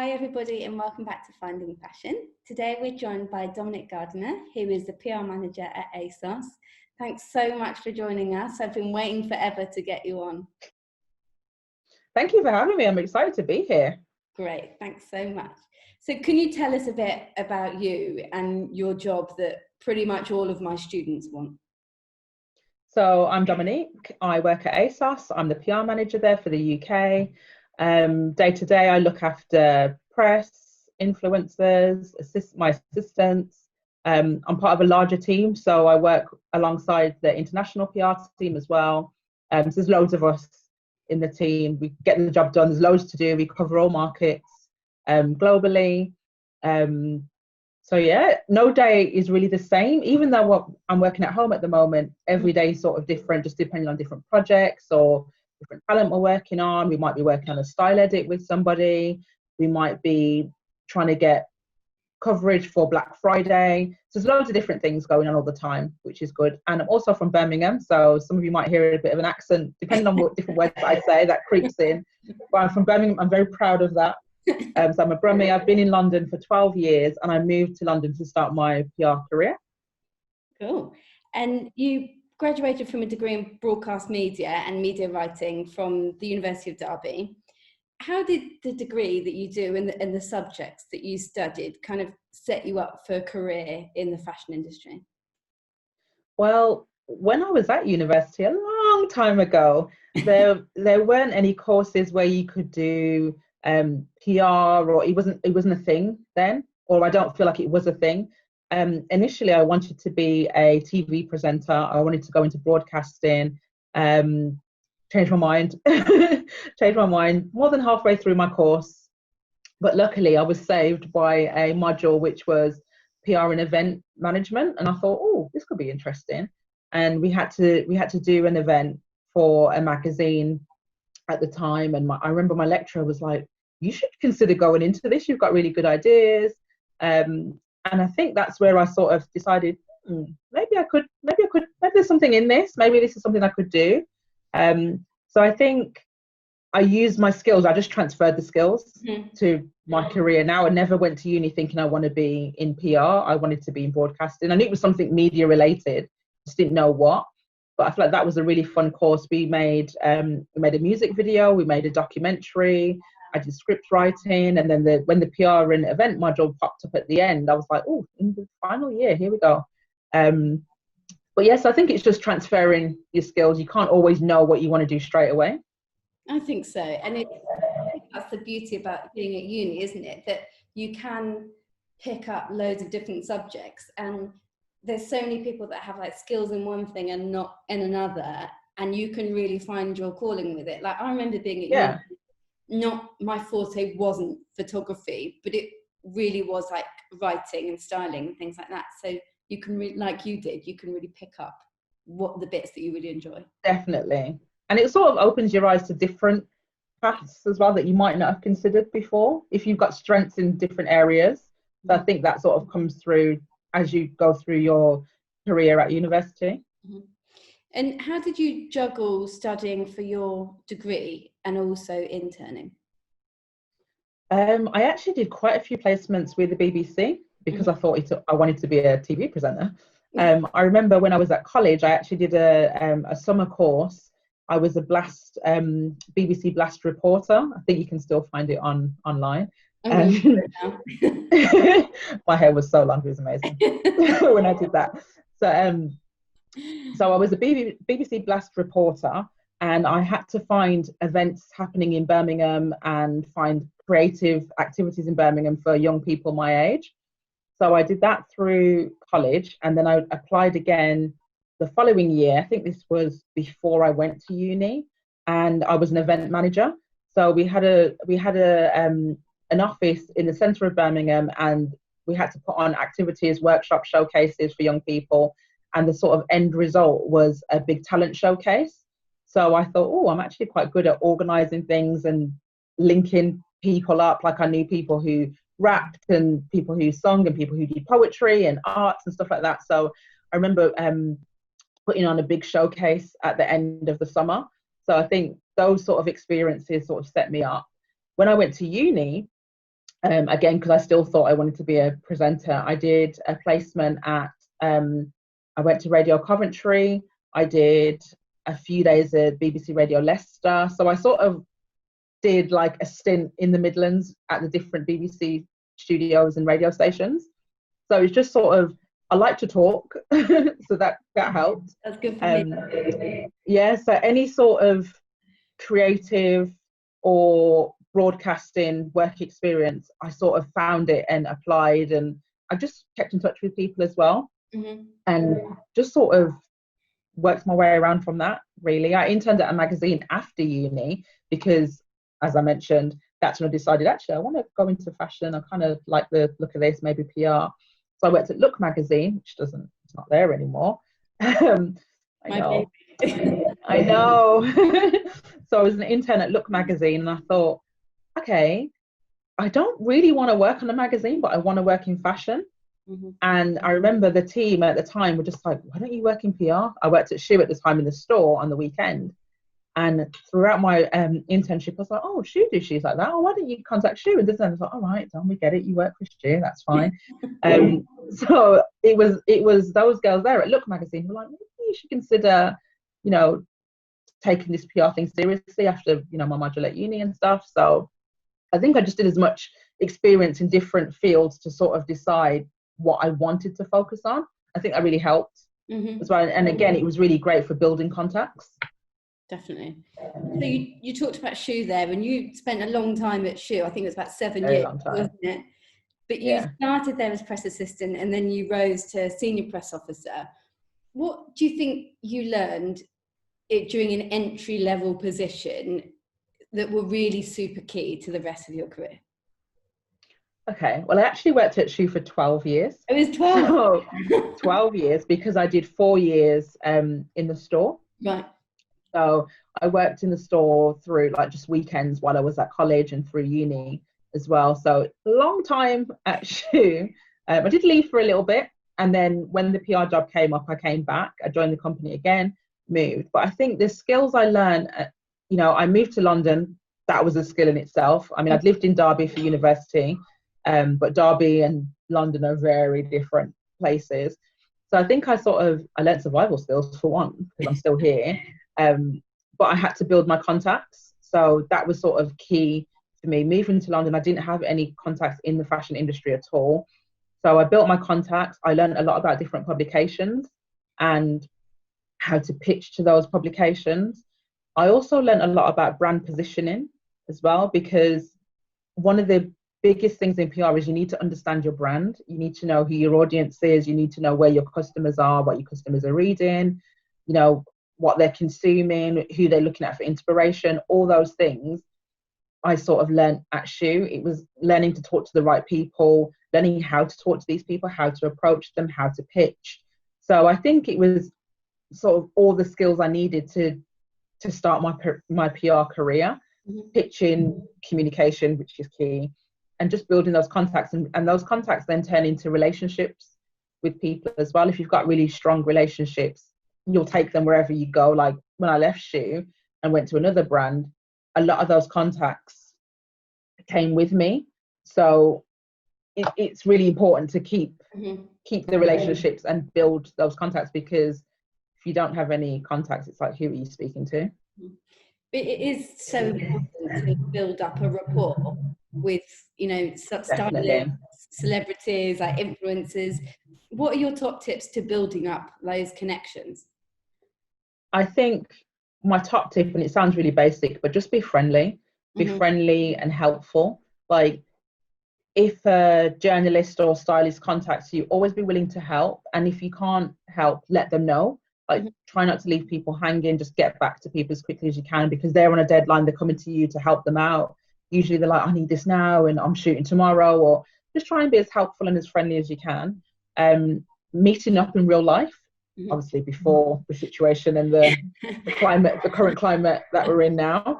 Hi everybody and welcome back to Finding Passion. Today we're joined by Dominique Gardiner, who is the PR manager at Asos. Thanks so much for joining us. I've been waiting forever to get you on. Thank you for having me. I'm excited to be here. Great, thanks so much. So can you tell us a bit about you and your job that pretty much all of my students want? So I'm Dominique. I work at Asos. I'm the PR manager there for the UK. Day to day, I look after press, influencers, my assistants. I'm part of a larger team, so I work alongside the international PR team as well. So there's loads of us in the team. We get the job done. There's loads to do. We cover all markets globally. So yeah, no day is really the same. Even though I'm working at home at the moment, every day is sort of different, just depending on different projects or different talent we're working on. We might be working on a style edit with somebody. We might be trying to get coverage for Black Friday. So there's loads of different things going on all the time, which is good. And I'm also from Birmingham, so some of you might hear a bit of an accent, depending on what different words I say, that creeps in. But I'm from Birmingham. I'm very proud of that. So I'm a Brummie. I've been in London for 12 years and I moved to London to start my PR career. Cool. And you graduated from a degree in broadcast media and media writing from the University of Derby. How did the degree that you do and the subjects that you studied kind of set you up for a career in the fashion industry? Well, when I was at university a long time ago, there weren't any courses where you could do PR, or it wasn't a thing then, or I don't feel like it was a thing. Initially, I wanted to be a TV presenter. I wanted to go into broadcasting. Changed my mind. Changed my mind more than halfway through my course, but luckily I was saved by a module which was PR and event management, and I thought, oh, this could be interesting. And we had to do an event for a magazine at the time, and I remember my lecturer was like, you should consider going into this, you've got really good ideas. And I think that's where I sort of decided, maybe there's something in this, maybe this is something I could do. So I think I used my skills, I just transferred the skills to my career now. I never went to uni thinking I want to be in PR, I wanted to be in broadcasting. I knew it was something media related, just didn't know what. But I feel like that was a really fun course. We made a music video, we made a documentary, I did script writing, and then when the PR and event module popped up at the end, I was like, oh, in the final year, here we go. But yes, I think it's just transferring your skills. You can't always know what you want to do straight away. I think so. And that's the beauty about being at uni, isn't it? That you can pick up loads of different subjects, and there's so many people that have like skills in one thing and not in another, and you can really find your calling with it. Like I remember being at uni, not my forte wasn't photography, but it really was like writing and styling and things like that. So you can like you did, you can really pick up what the bits that you really enjoy. Definitely. And it sort of opens your eyes to different paths as well that you might not have considered before, if you've got strengths in different areas. So I think that sort of comes through as you go through your career at university. Mm-hmm. And how did you juggle studying for your degree and also interning? I actually did quite a few placements with the BBC because I thought I wanted to be a TV presenter. I remember when I was at college, I actually did a summer course. I was a BBC Blast reporter. I think you can still find it online. My hair was so long, it was amazing when I did that. So I was a BBC Blast reporter, and I had to find events happening in Birmingham and find creative activities in Birmingham for young people my age. So I did that through college, and then I applied again the following year. I think this was before I went to uni, and I was an event manager. So we had an office in the centre of Birmingham, and we had to put on activities, workshops, showcases for young people. And the sort of end result was a big talent showcase. So I thought, oh, I'm actually quite good at organising things and linking people up. Like I knew people who rapped and people who sung and people who did poetry and arts and stuff like that. So I remember putting on a big showcase at the end of the summer. So I think those sort of experiences sort of set me up. When I went to uni, again, because I still thought I wanted to be a presenter. I did a placement at, I went to Radio Coventry. I did a few days at BBC Radio Leicester. So I sort of did like a stint in the Midlands at the different BBC studios and radio stations. So it's just sort of, I like to talk, so that helped. That's good for me. Yeah, so any sort of creative or broadcasting work experience, I sort of found it and applied, and I just kept in touch with people as well, and just sort of worked my way around from that, really. I interned at a magazine after uni because, as I mentioned, that's when I decided, actually, I want to go into fashion. I kind of like the look of this, maybe PR. So I worked at Look magazine, which it's not there anymore. I know. I know. So I was an intern at Look magazine, and I thought, okay, I don't really want to work on a magazine, but I want to work in fashion. And I remember the team at the time were just like, why don't you work in PR? I worked at Shoe at the time in the store on the weekend. And throughout my internship, I was like, oh, Shoe do shoes like that. Oh, why don't you contact Shoe? And I was like, all right, Don, we get it. You work for Shoe. That's fine. So it was those girls there at Look magazine who were like, maybe you should consider, you know, taking this PR thing seriously after, you know, my module at uni and stuff. So I think I just did as much experience in different fields to sort of decide what I wanted to focus on. I think that really helped as well. And again, it was really great for building contacts. Definitely. So you talked about Shoe there, and you spent a long time at Shoe. I think it was about 7 years, wasn't it? But you started there as press assistant, and then you rose to senior press officer. What do you think you learned during an entry level position that were really super key to the rest of your career? Okay, well, I actually worked at Shoe for 12 years. It was 12? So, 12 years, because I did 4 years in the store. Right. So I worked in the store through like just weekends while I was at college and through uni as well. So long time at Shoe. I did leave for a little bit. And then when the PR job came up, I came back. I joined the company again, moved. But I think the skills I learned, you know, I moved to London. That was a skill in itself. I mean, I'd lived in Derby for university. But Derby and London are very different places. So I think I learned survival skills for one, because I'm still here. But I had to build my contacts. So that was sort of key for me. Moving to London, I didn't have any contacts in the fashion industry at all. So I built my contacts. I learned a lot about different publications and how to pitch to those publications. I also learned a lot about brand positioning as well, because one of the biggest things in PR is you need to understand your brand. You need to know who your audience is. You need to know where your customers are, what your customers are reading, you know, what they're consuming, who they're looking at for inspiration, all those things I sort of learned at Shoe. It was learning to talk to the right people, learning how to talk to these people, how to approach them, how to pitch. So I think it was sort of all the skills I needed to start my PR career, pitching, communication, which is key, and just building those contacts, and those contacts then turn into relationships with people as well. If you've got really strong relationships, you'll take them wherever you go. Like when I left Shoe and went to another brand, a lot of those contacts came with me. So it's really important to keep the relationships and build those contacts, because if you don't have any contacts, it's like, who are you speaking to? It is so important to build up a rapport with, you know, stylists, celebrities, like influencers. What are your top tips to building up those connections? I think my top tip, and it sounds really basic, but just be friendly. Be friendly and helpful. Like, if a journalist or stylist contacts you, always be willing to help. And if you can't help, let them know. Like, try not to leave people hanging. Just get back to people as quickly as you can, because they're on a deadline. They're coming to you to help them out. Usually they're like, I need this now and I'm shooting tomorrow. Or just try and be as helpful and as friendly as you can. Meeting up in real life, obviously before the situation and the climate, the current climate that we're in now.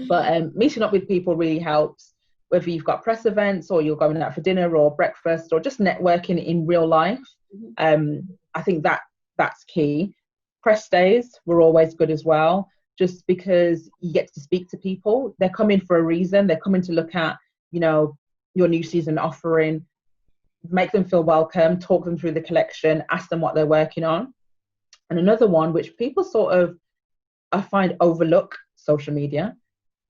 But meeting up with people really helps, whether you've got press events or you're going out for dinner or breakfast or just networking in real life. I think that's key. Press days were always good as well, just because you get to speak to people. They're coming for a reason. They're coming to look at, you know, your new season offering, make them feel welcome, talk them through the collection, ask them what they're working on. And another one, which people sort of, I find, overlook, social media.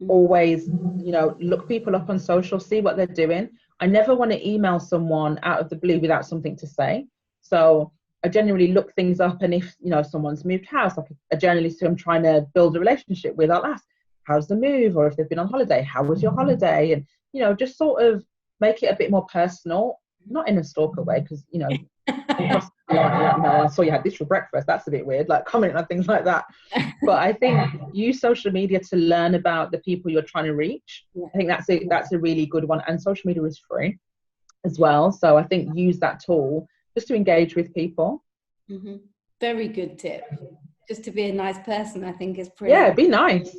Always, look people up on social, see what they're doing. I never want to email someone out of the blue without something to say. So I generally look things up, and if someone's moved house, like a journalist who I'm trying to build a relationship with, I'll ask, how's the move? Or if they've been on holiday, how was your holiday? And just sort of make it a bit more personal, not in a stalker way, because I saw you had this for breakfast, that's a bit weird, like commenting on things like that. But I think use social media to learn about the people you're trying to reach. I think that's a really good one, and social media is free as well, so I think use that tool just to engage with people. Very good tip. Just to be a nice person, I think, is pretty. Be nice.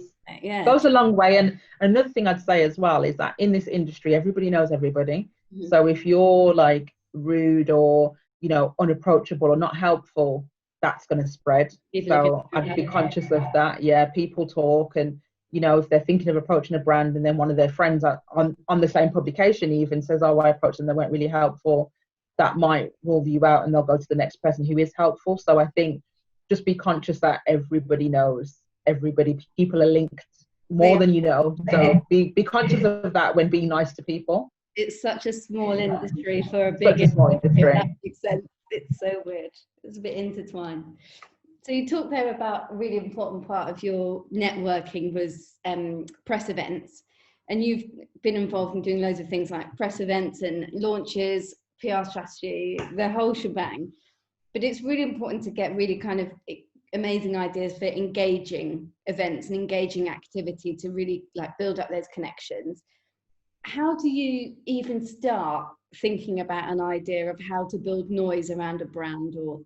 Goes a long way. And another thing I'd say as well is that in this industry, everybody knows everybody. So if you're like rude or unapproachable or not helpful, that's going to spread. So I'd be conscious of that. People talk, and if they're thinking of approaching a brand and then one of their friends on the same publication even says, oh, I approached them, they weren't really helpful, that might rule you out, and they'll go to the next person who is helpful. So I think just be conscious that everybody knows everybody. People are linked more than so be conscious of that when being nice to people. It's such a small industry for a big small industry. If that makes sense. It's so weird. It's a bit intertwined. So you talked there about a really important part of your networking was press events, and you've been involved in doing loads of things like press events and launches, PR strategy, the whole shebang. But it's really important to get really kind of amazing ideas for engaging events and engaging activity to really like build up those connections. How do you even start thinking about an idea of how to build noise around a brand, or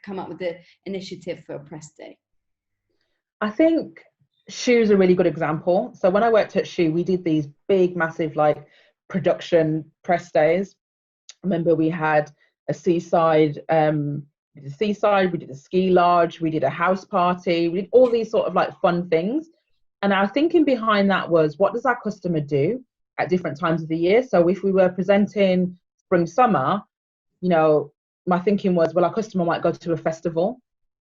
come up with the initiative for a press day? I think Shoe's a really good example. So when I worked at Shoe, we did these big, massive like production press days. I remember we had a seaside, we did a ski lodge, we did a house party, we did all these sort of like fun things. And our thinking behind that was, what does our customer do at different times of the year? So if we were presenting spring, summer, my thinking was, well, our customer might go to a festival,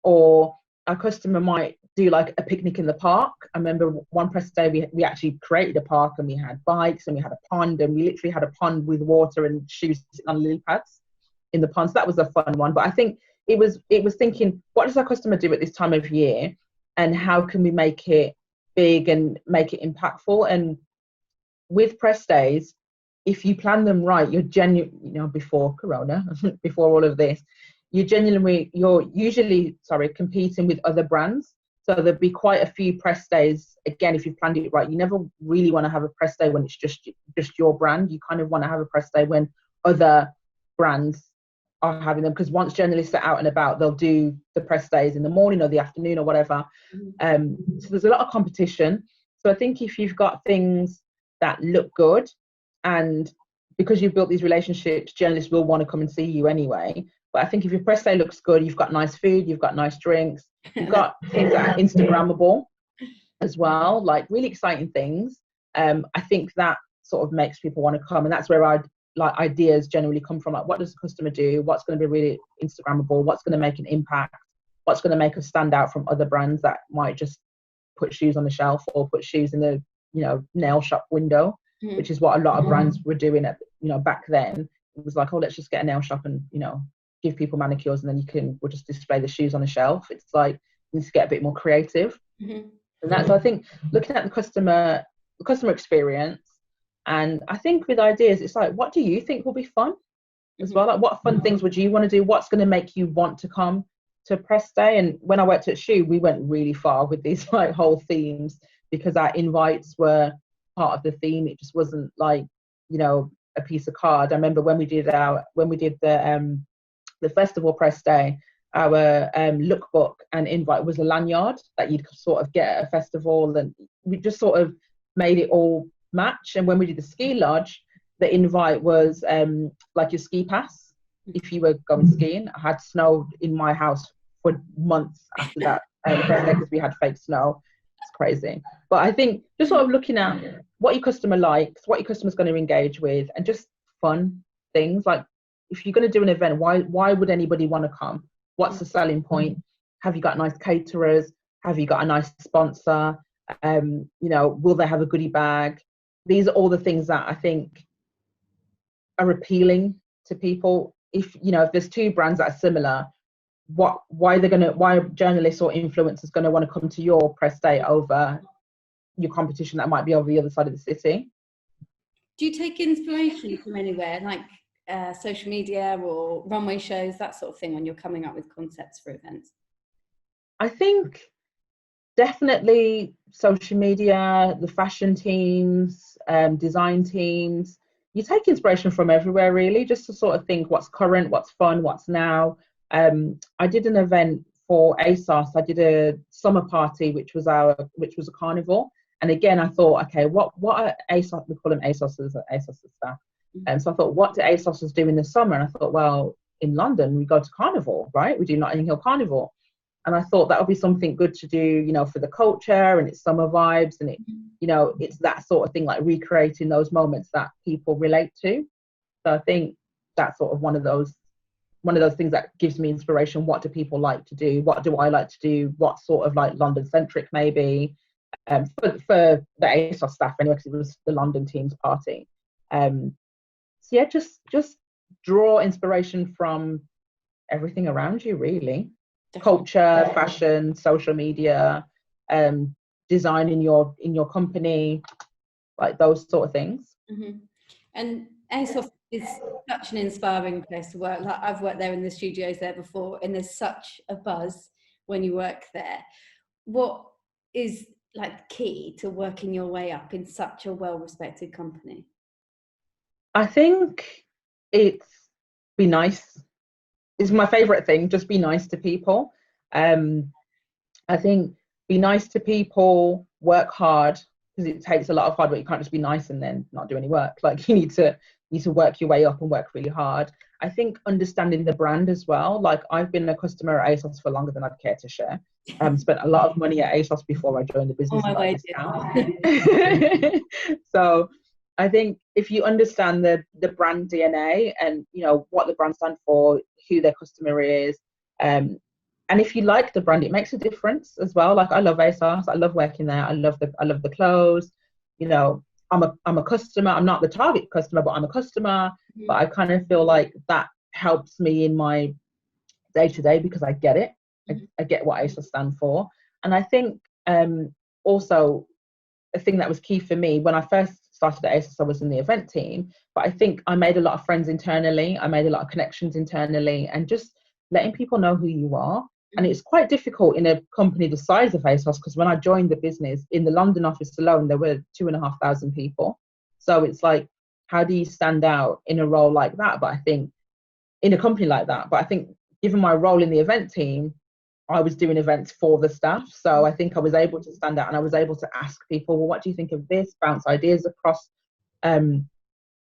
or our customer might do like a picnic in the park. I remember one press day, we actually created a park, and we had bikes, and we had a pond, and we literally had a pond with water and shoes sitting on lily pads in the pond. So that was a fun one. But I think it was thinking, what does our customer do at this time of year, and how can we make it big and make it impactful? And with press days, if you plan them right, you're before Corona, before all of this, you're usually competing with other brands. So there'd be quite a few press days. Again, if you've planned it right, you never really want to have a press day when it's just your brand. You kind of want to have a press day when other brands are having them, because once journalists are out and about, they'll do the press days in the morning or the afternoon or whatever. So there's a lot of competition. So I think if you've got things that look good, and because you've built these relationships, journalists will want to come and see you anyway. But I think if your press day looks good, you've got nice food, you've got nice drinks, you've got things that are Instagrammable as well, like really exciting things. I think that sort of makes people want to come, and that's where ideas generally come from. Like, what does the customer do? What's going to be really Instagrammable? What's going to make an impact? What's going to make us stand out from other brands that might just put shoes on the shelf or put shoes in the nail shop window, which is what a lot of brands were doing at back then. It was like, oh, let's just get a nail shop and give people manicures, and then we'll just display the shoes on the shelf. It's like, you need to get a bit more creative. And that's, I think, looking at the customer experience. And I think with ideas, it's like, what do you think will be fun as well? Like, what fun things would you want to do? What's going to make you want to come to press day? And when I worked at Shoe, we went really far with these like whole themes, because our invites were part of the theme. It just wasn't like a piece of card. I remember when we did the festival press day, our lookbook and invite was a lanyard that you'd sort of get at a festival, and we just sort of made it all match. And when we did the ski lodge, the invite was like your ski pass if you were going skiing. I had snow in my house for months after that press day, because we had fake snow. It's crazy. But I think just sort of looking at what your customer likes, what your customer's going to engage with, and just fun things. Like if you're going to do an event, why would anybody want to come? What's the selling point? Have you got nice caterers? Have you got a nice sponsor? Will they have a goodie bag? These are all the things that I think are appealing to people. If there's two brands that are similar, why journalists or influencers going to want to come to your press day over your competition that might be over the other side of the city? Do you take inspiration from anywhere, like social media or runway shows, that sort of thing, when you're coming up with concepts for events? I think definitely social media, the fashion teams, design teams. You take inspiration from everywhere, really, just to sort of think what's current, what's fun, what's now. I did an event for Asos. I did a summer party, which was a carnival. And again, I thought, okay, what are Asos? We call them Asos staff. And so I thought, what do Asos do in the summer? And I thought, well, in London, we go to Carnival, right? We do Notting Hill Carnival. And I thought that would be something good to do, for the culture, and it's summer vibes, and it's that sort of thing, like recreating those moments that people relate to. So I think that's sort of one of those things that gives me inspiration. What do people like to do? What do I like to do? What sort of like London centric maybe, for the ASOS staff anyway, because it was the London team's party. So yeah, just draw inspiration from everything around you, really. Definitely. Culture, fashion, social media, design in your company, like those sort of things. Mm-hmm. And Asos is such an inspiring place to work. Like, I've worked there in the studios there before, and there's such a buzz when you work there. What is like key to working your way up in such a well-respected company? I think it's be nice. It's my favorite thing. Just be nice to people. I think be nice to people, work hard, because it takes a lot of hard work. You can't just be nice and then not do any work. Like you need to work your way up and work really hard. I think understanding the brand as well. Like I've been a customer at Asos for longer than I'd care to share. Spent a lot of money at Asos before I joined the business. Oh my God. So I think if you understand the brand DNA and what the brand stands for, who their customer is, and if you like the brand, it makes a difference as well. Like I love ASOS. I love working there. I love the clothes. I'm a customer. I'm not the target customer, but I'm a customer. Mm-hmm. But I kind of feel like that helps me in my day-to-day because I get it. Mm-hmm. I get what ASOS stand for. And I think also a thing that was key for me when I first started at ASOS, I was in the event team, but I think I made a lot of friends internally. I made a lot of connections internally, and just letting people know who you are. And it's quite difficult in a company the size of ASOS, because when I joined the business, in the London office alone, there were 2,500 people. So it's like, how do you stand out in a role like that? But I think in a company like that, but I think given my role in the event team, I was doing events for the staff. So I think I was able to stand out, and I was able to ask people, well, what do you think of this? Bounce ideas across. Do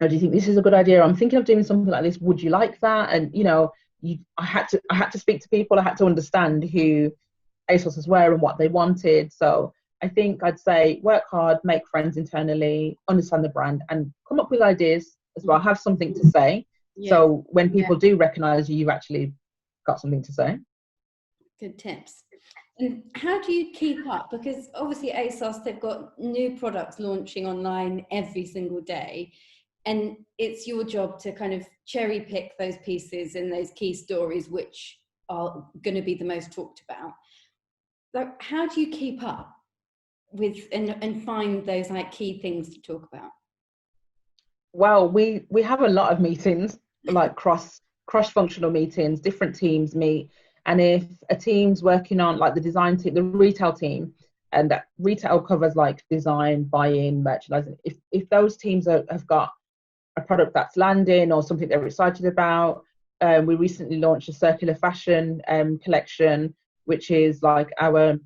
you think this is a good idea? I'm thinking of doing something like this. Would you like that? And, I had to speak to people. I had to understand who ASOS were and what they wanted. So I think I'd say work hard, make friends internally, understand the brand, and come up with ideas as well. Have something to say. Yeah. So when people do recognise you, you've actually got something to say. Good tips. And how do you keep up? Because obviously ASOS, they've got new products launching online every single day. And it's your job to kind of cherry pick those pieces and those key stories which are going to be the most talked about. So how do you keep up with and find those like key things to talk about? Well, we have a lot of meetings, like cross-functional meetings. Different teams meet, and if a team's working on like the design team, the retail team, and that retail covers like design, buying, merchandising. If those teams have got a product that's landing or something they're excited about. We recently launched a circular fashion collection, which is like our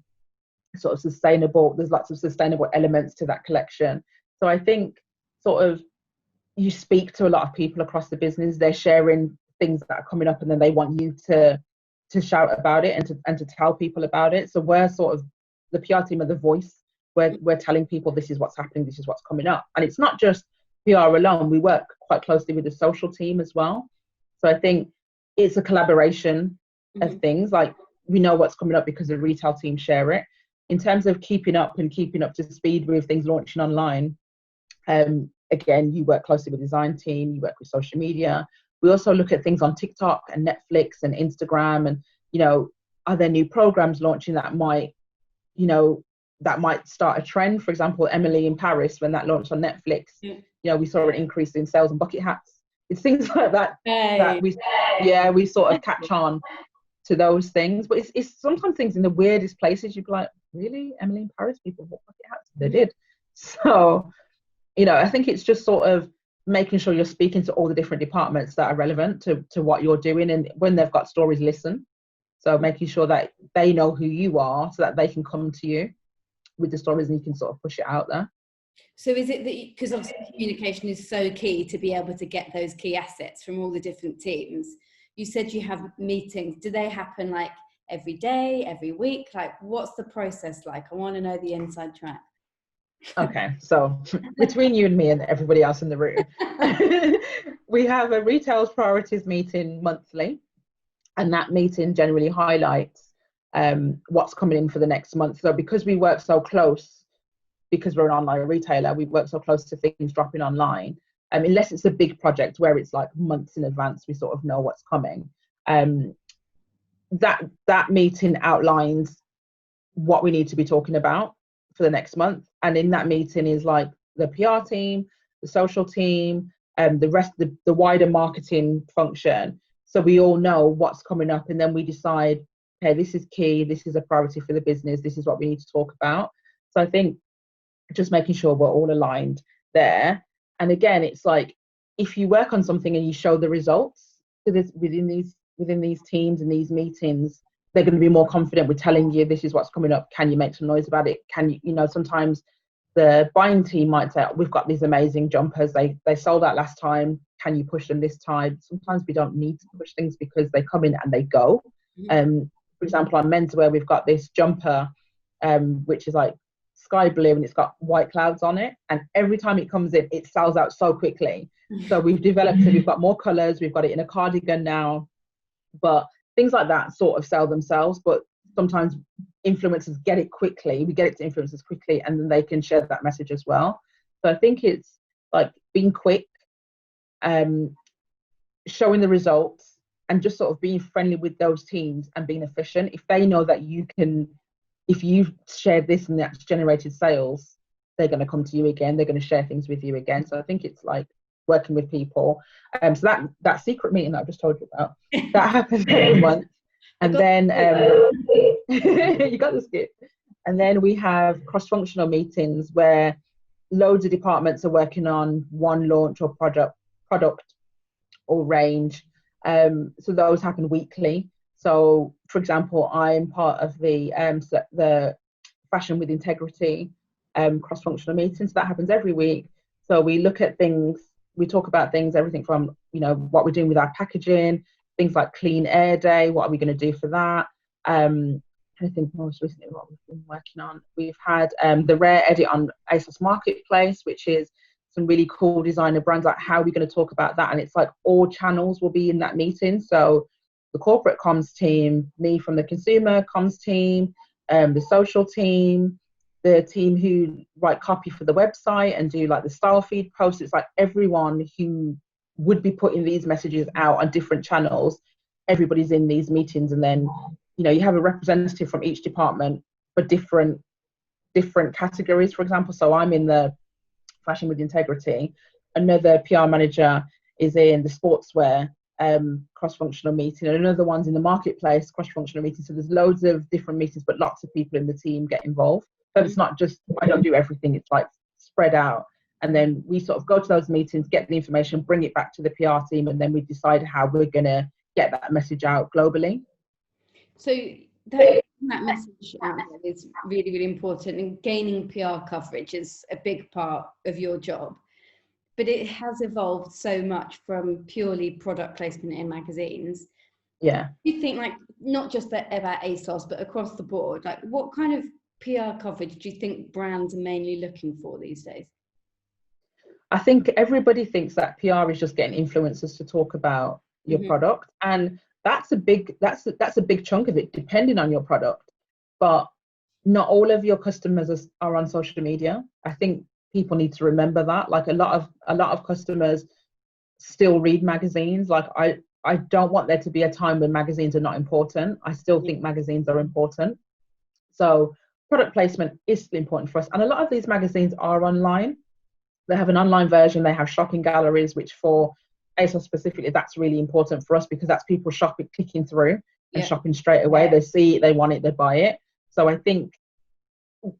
sort of sustainable, there's lots of sustainable elements to that collection. So I think sort of you speak to a lot of people across the business, they're sharing things that are coming up, and then they want you to shout about it and to tell people about it. So we're sort of, the PR team are the voice we're telling people this is what's happening, this is what's coming up. And it's not just PR alone. We work quite closely with the social team as well. So I think it's a collaboration of things. Like, we know what's coming up because the retail team share it. In terms of keeping up to speed with things launching online, again, you work closely with the design team, you work with social media. We also look at things on TikTok and Netflix and Instagram, and, you know, are there new programs launching that might, you know, that might start a trend? For example, Emily in Paris, when that launched on Netflix, you know, we saw an increase in sales on bucket hats. It's things like that that we sort of catch on to those things. But it's sometimes things in the weirdest places. You'd be like, really, Emily in Paris, people bought bucket hats? They did. So, you know, I think it's just sort of making sure you're speaking to all the different departments that are relevant to what you're doing, and when they've got stories, listen. So making sure that they know who you are so that they can come to you with the stories and you can sort of push it out there. So is it that, because obviously communication is so key to be able to get those key assets from all the different teams, you said you have meetings. Do they happen like every day, every week? Like, what's the process like? I want to know the inside track. Okay, so between you and me and everybody else in the room, we have a retail priorities meeting monthly, and that meeting generally highlights what's coming in for the next month. So because we work so close, because we're an online retailer, we work so close to things dropping online, unless it's a big project where it's like months in advance, we sort of know what's coming. That meeting outlines what we need to be talking about for the next month. And in that meeting is like the PR team, the social team, the rest of the wider marketing function. So we all know what's coming up, and then we decide, okay, this is key, this is a priority for the business, this is what we need to talk about. So I think just making sure we're all aligned there. And again, it's like, if you work on something and you show the results to this within these teams and these meetings, they're going to be more confident with telling you this is what's coming up. Can you make some noise about it? Can you, you know, sometimes the buying team might say, we've got these amazing jumpers, they sold out last time, can you push them this time? Sometimes we don't need to push things because they come in and they go. For example, on menswear, we've got this jumper, which is like sky blue, and it's got white clouds on it, and every time it comes in, it sells out so quickly. So we've developed it, we've got more colors, we've got it in a cardigan now, but things like that sort of sell themselves. But sometimes influencers get it quickly, we get it to influencers quickly, and then they can share that message as well. So I think it's like being quick, showing the results, and just sort of being friendly with those teams and being efficient. If they know that you can, if you've shared this and that's generated sales, they're going to come to you again, they're going to share things with you again. So I think it's like working with people. So that secret meeting that I just told you about, that happens every month. And then you got the skip. And then we have cross-functional meetings where loads of departments are working on one launch or product or range. So those happen weekly. So, for example, I'm part of the Fashion with Integrity cross-functional meetings. So that happens every week. So we look at things, we talk about things, everything from, you know, what we're doing with our packaging, things like Clean Air Day, what are we going to do for that? I think most recently what we've been working on, we've had the rare edit on Asos Marketplace, which is some really cool designer brands. Like, how are we going to talk about that? And it's like all channels will be in that meeting. So the corporate comms team, me from the consumer comms team, the social team, the team who write copy for the website and do like the style feed posts. It's like everyone who would be putting these messages out on different channels, everybody's in these meetings. And then, you know, you have a representative from each department for different categories, for example. So I'm in the Fashion with Integrity, another PR manager is in the sportswear cross-functional meeting, and another one's in the marketplace cross-functional meeting. So there's loads of different meetings, but lots of people in the team get involved. So it's not just, I don't do everything, it's like spread out. And then we sort of go to those meetings, get the information, bring it back to the PR team, and then we decide how we're going to get that message out globally. So that message out there is really, really important, and gaining PR coverage is a big part of your job. But it has evolved so much from purely product placement in magazines. Yeah. You think, like, not just about ASOS, but across the board, like, what kind of PR coverage do you think brands are mainly looking for these days? I think everybody thinks that PR is just getting influencers to talk about your product, and that's a big chunk of it, depending on your product. But not all of your customers are on social media. I think people need to remember that. Like a lot of customers still read magazines. Like I don't want there to be a time when magazines are not important. I still think magazines are important. So product placement is important for us. And a lot of these magazines are online. They have an online version, they have shopping galleries, which for ASOS specifically, that's really important for us because that's people shopping, clicking through and shopping straight away. They see it, they want it, they buy it. So I think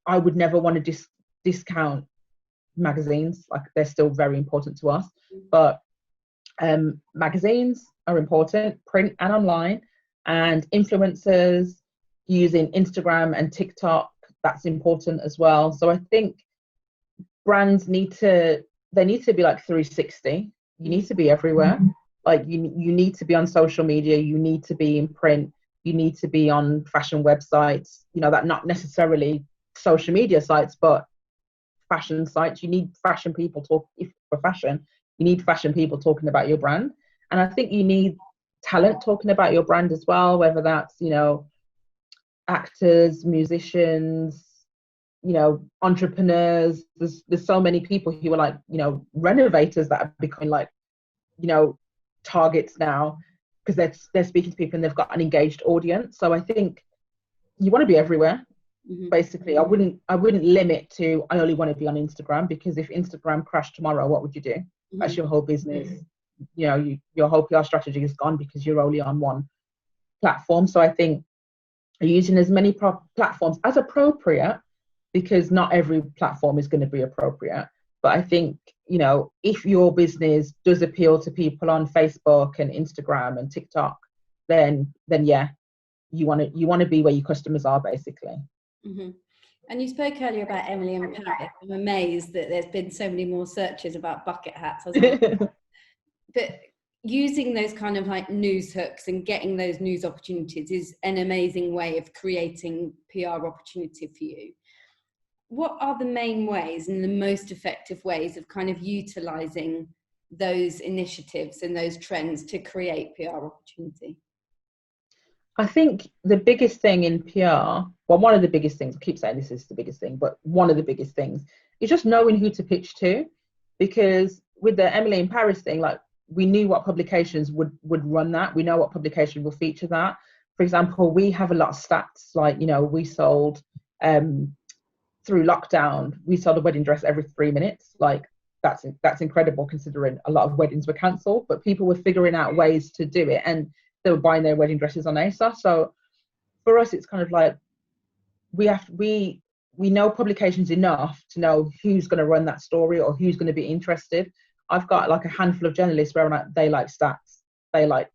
I would never want to discount magazines. Like they're still very important to us. But magazines are important, print and online, and influencers using Instagram and TikTok, that's important as well. So I think brands need to be like 360. You need to be everywhere. Like you need to be on social media, you need to be in print, you need to be on fashion websites, that not necessarily social media sites, but fashion sites. You need fashion people for fashion, you need fashion people talking about your brand. And I think you need talent talking about your brand as well, whether that's, actors, musicians, entrepreneurs. There's so many people who are like, renovators that are becoming like, targets now because they're speaking to people and they've got an engaged audience. So I think you want to be everywhere. Basically, I wouldn't limit to I only want to be on Instagram, because if Instagram crashed tomorrow, what would you do? That's your whole business. Your whole PR strategy is gone because you're only on one platform. So I think using as many platforms as appropriate, because not every platform is going to be appropriate. But I think, if your business does appeal to people on Facebook and Instagram and TikTok, then yeah, you want to be where your customers are, basically. And you spoke earlier about Emily in Paris. I'm amazed that there's been so many more searches about bucket hats. But using those kind of like news hooks and getting those news opportunities is an amazing way of creating PR opportunity for you. What are the main ways and the most effective ways of kind of utilizing those initiatives and those trends to create PR opportunity? I think the biggest thing in PR, well, one of the biggest things, I keep saying this is the biggest thing, but one of the biggest things is just knowing who to pitch to. Because with the Emily in Paris thing, like we knew what publications would run that. We know what publication will feature that. For example, we have a lot of stats, like, we sold, through lockdown, we sold a wedding dress every 3 minutes. Like that's incredible considering a lot of weddings were cancelled, but people were figuring out ways to do it and they were buying their wedding dresses on ASOS. So for us, it's kind of like we know publications enough to know who's going to run that story or who's going to be interested. I've got like a handful of journalists where they like stats, they like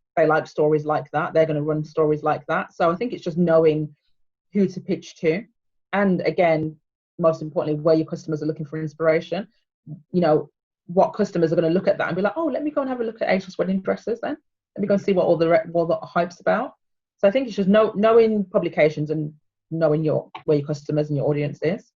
stories like that, they're going to run stories like that. So I think it's just knowing who to pitch to, and again, most importantly, where your customers are looking for inspiration. What customers are going to look at that and be like, oh, let me go and have a look at ASOS wedding dresses then. Let me go and see what all the hype's about. So I think it's just knowing publications and knowing where your customers and your audience is.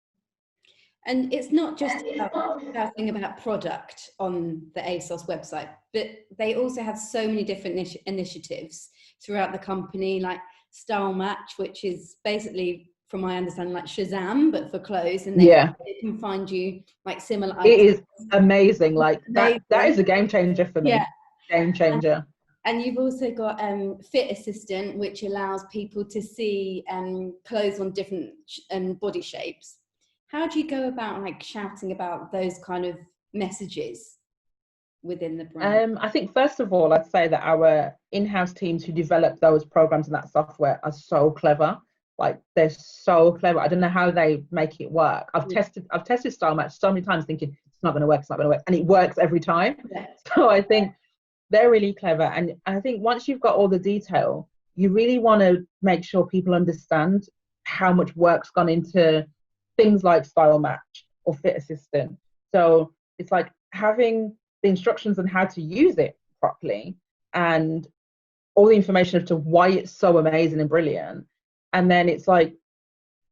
And it's not just about product on the ASOS website, but they also have so many different initiatives throughout the company, like Style Match, which is basically, from my understanding, like Shazam, but for clothes, and they can find you like similar items. It is amazing. Like that is a game changer for me. Yeah. Game changer. And you've also got Fit Assistant, which allows people to see clothes on different body shapes. How do you go about like shouting about those kind of messages within the brand? I think first of all, I'd say that our in-house teams who develop those programs and that software are so clever. Like they're so clever. I don't know how they make it work. I've tested Style Match so many times thinking it's not going to work, and it works every time. Yeah. So I think they're really clever. And I think once you've got all the detail, you really want to make sure people understand how much work's gone into things like Style Match or Fit Assistant. So it's like having the instructions on how to use it properly and all the information as to why it's so amazing and brilliant. And then it's like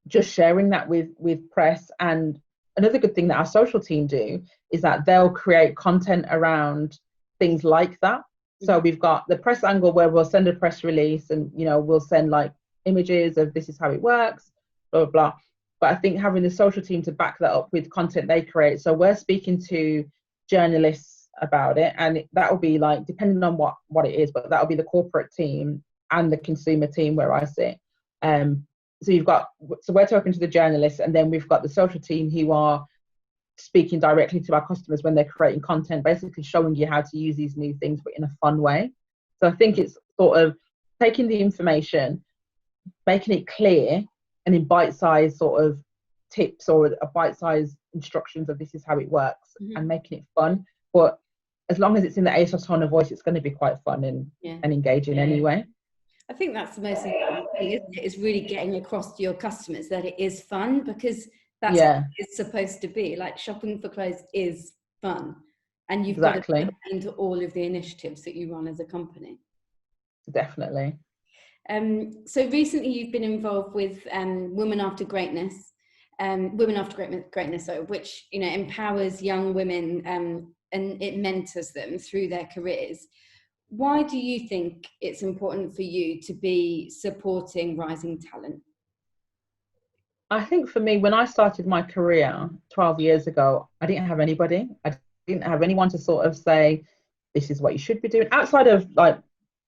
just sharing that with press. And another good thing that our social team do is that they'll create content around things like that. So we've got the press angle where we'll send a press release and, you know, we'll send like images of this is how it works, blah, blah, blah. But I think having the social team to back that up with content they create. So we're speaking to journalists about it, and that will be like, depending on what it is, but that'll be the corporate team and the consumer team where I sit. So we're talking to the journalists, and then we've got the social team who are speaking directly to our customers when they're creating content, basically showing you how to use these new things, but in a fun way. So I think it's sort of taking the information, making it clear, and in bite-sized sort of tips or a bite-sized instructions of this is how it works, and making it fun. But as long as it's in the Asos tone of voice, it's going to be quite fun and engaging anyway. I think that's the most important thing, isn't it? Is really getting across to your customers that it is fun, because that's what it's supposed to be. Like, shopping for clothes is fun, and you've got to put that into all of the initiatives that you run as a company. Definitely. So recently you've been involved with Women After Greatness, which, you know, empowers young women and it mentors them through their careers. Why do you think it's important for you to be supporting rising talent? I think for me, when I started my career 12 years ago, I didn't have anybody. I didn't have anyone to sort of say, this is what you should be doing. Outside of like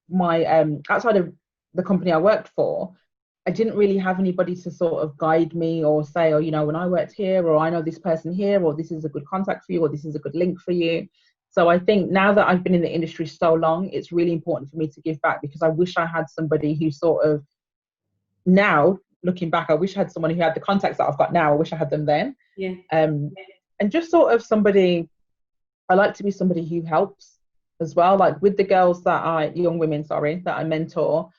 my, outside of the company I worked for, I didn't really have anybody to sort of guide me or say, oh, you know, when I worked here, or I know this person here, or this is a good contact for you, or this is a good link for you. So I think now that I've been in the industry so long, it's really important for me to give back, because I wish I had somebody who sort of, now looking back, I wish I had someone who had the contacts that I've got now. I wish I had them then. And just sort of somebody, I like to be somebody who helps as well. Like with the girls young women, that I mentor,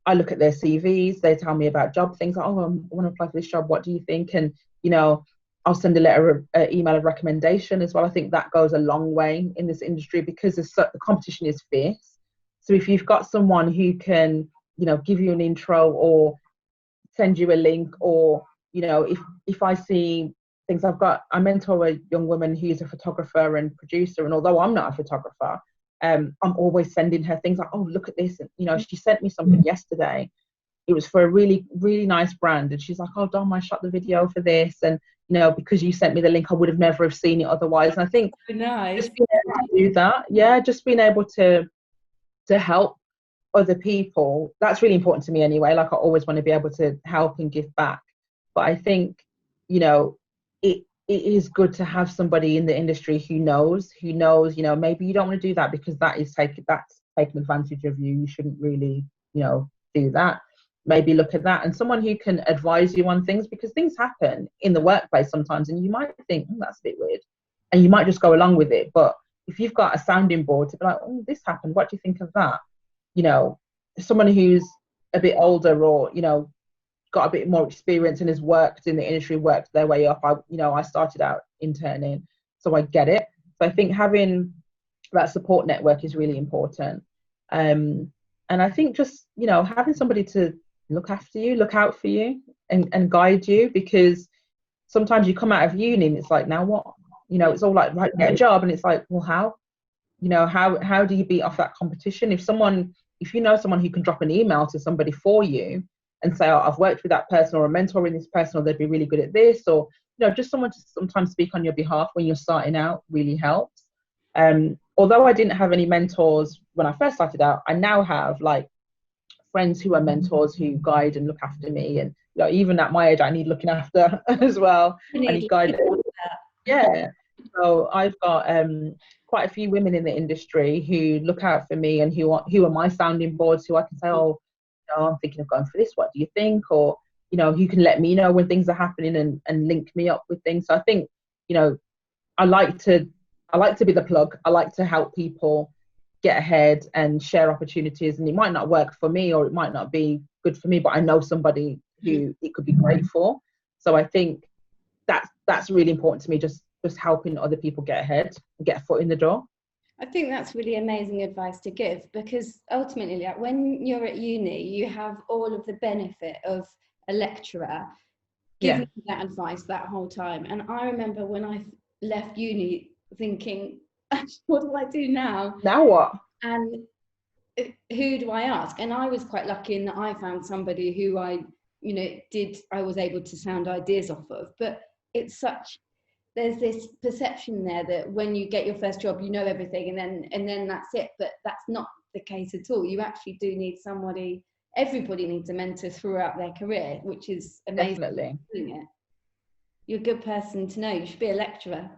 I look at their CVs, they tell me about job things, like, oh, I want to apply for this job, what do you think? And, you know, I'll send email of recommendation as well. I think that goes a long way in this industry, because the competition is fierce. So if you've got someone who can, you know, give you an intro or send you a link, or, you know, if I see things, I mentor a young woman who's a photographer and producer, and although I'm not a photographer, I'm always sending her things like, oh, look at this. And, you know, she sent me something yesterday. It was for a really, really nice brand. And she's like, oh, Dom, I shot the video for this. And, you know, because you sent me the link, I would have never have seen it otherwise. And I think just being able to do that, just being able to help other people, that's really important to me anyway. Like, I always want to be able to help and give back. But I think, you know, it is good to have somebody in the industry who knows, you know, maybe you don't want to do that because that's taking advantage of you. You shouldn't really, you know, do that. Maybe look at that, and someone who can advise you on things, because things happen in the workplace sometimes, and you might think, that's a bit weird, and you might just go along with it. But if you've got a sounding board to be like, oh, this happened, what do you think of that? You know, someone who's a bit older, or, you know, got a bit more experience and has worked in the industry, worked their way up. I started out interning, so I get it. So I think having that support network is really important. And I think just, you know, having somebody to look after you, look out for you, and guide you, because sometimes you come out of uni and it's like, now what? You know, it's all like, right, get a job, and it's like, well, how? You know, how do you beat off that competition? If you know someone who can drop an email to somebody for you and say, oh, I've worked with that person, or I'm mentoring this person, or they'd be really good at this, or, you know, just someone to sometimes speak on your behalf when you're starting out really helps. Although I didn't have any mentors when I first started out, I now have like friends who are mentors who guide and look after me. And, you know, even at my age, I need looking after as well. I need guidance. Yeah. So I've got quite a few women in the industry who look out for me, and who are my sounding boards, who I can say, oh, you know, I'm thinking of going for this, what do you think? Or, you know, who can let me know when things are happening and link me up with things. So I think, you know, I like to be the plug. I like to help people get ahead and share opportunities, and it might not work for me, or it might not be good for me, but I know somebody who it could be great for. So I think that's really important to me, just helping other people get ahead and get a foot in the door. I think that's really amazing advice to give, because ultimately, like, when you're at uni, you have all of the benefit of a lecturer giving me that advice that whole time. And I remember when I left uni thinking, what do I do now? Now what? And who do I ask? And I was quite lucky in that I found somebody who I was able to sound ideas off of. But there's this perception there that when you get your first job, you know everything, and then that's it. But that's not the case at all. You actually do need somebody. Everybody needs a mentor throughout their career, which is amazing. Definitely. Doing it. You're a good person to know. You should be a lecturer.